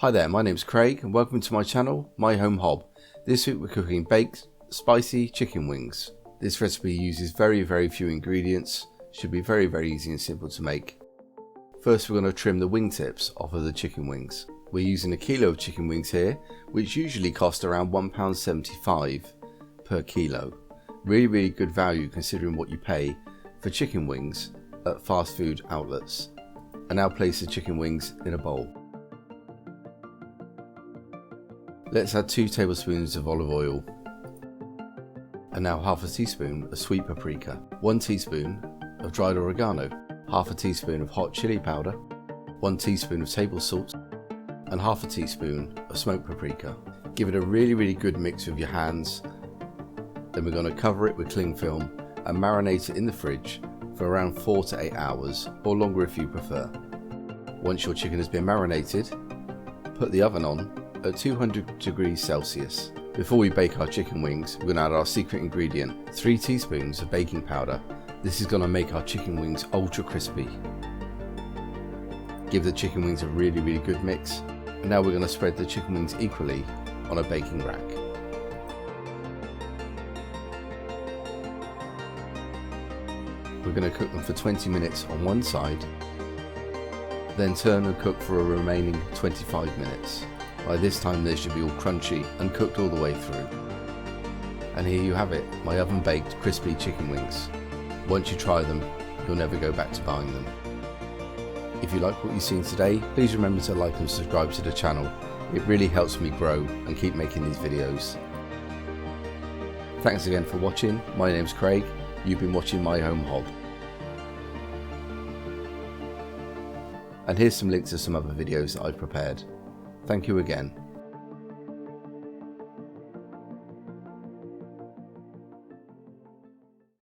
Hi there, my name's Craig and welcome to my channel, My Home Hob. This week we're cooking baked, spicy chicken wings. This recipe uses very few ingredients, should be very easy and simple to make. First we're going to trim the wingtips off of the chicken wings. We're using a kilo of chicken wings here, which usually cost around £1.75 per kilo. Really good value considering what you pay for chicken wings at fast food outlets. And now place the chicken wings in a bowl. Let's add 2 tablespoons of olive oil, and now half a teaspoon of sweet paprika, 1 teaspoon of dried oregano, half a teaspoon of hot chili powder, 1 teaspoon of table salt, and half a teaspoon of smoked paprika. Give it a really good mix with your hands. Then we're going to cover it with cling film and marinate it in the fridge for around 4 to 8 hours, or longer if you prefer. Once your chicken has been marinated, put the oven on at 200 degrees Celsius. Before we bake our chicken wings, we're going to add our secret ingredient, 3 teaspoons of baking powder. This is going to make our chicken wings ultra crispy. Give the chicken wings a really good mix. And now we're going to spread the chicken wings equally on a baking rack. We're going to cook them for 20 minutes on one side, then turn and cook for a remaining 25 minutes. By this time they should be all crunchy and cooked all the way through. And here you have it, my oven baked crispy chicken wings. Once you try them, you'll never go back to buying them. If you like what you've seen today, please remember to like and subscribe to the channel. It really helps me grow and keep making these videos. Thanks again for watching. My name's Craig. You've been watching My Home Hob. And here's some links to some other videos that I've prepared. Thank you again.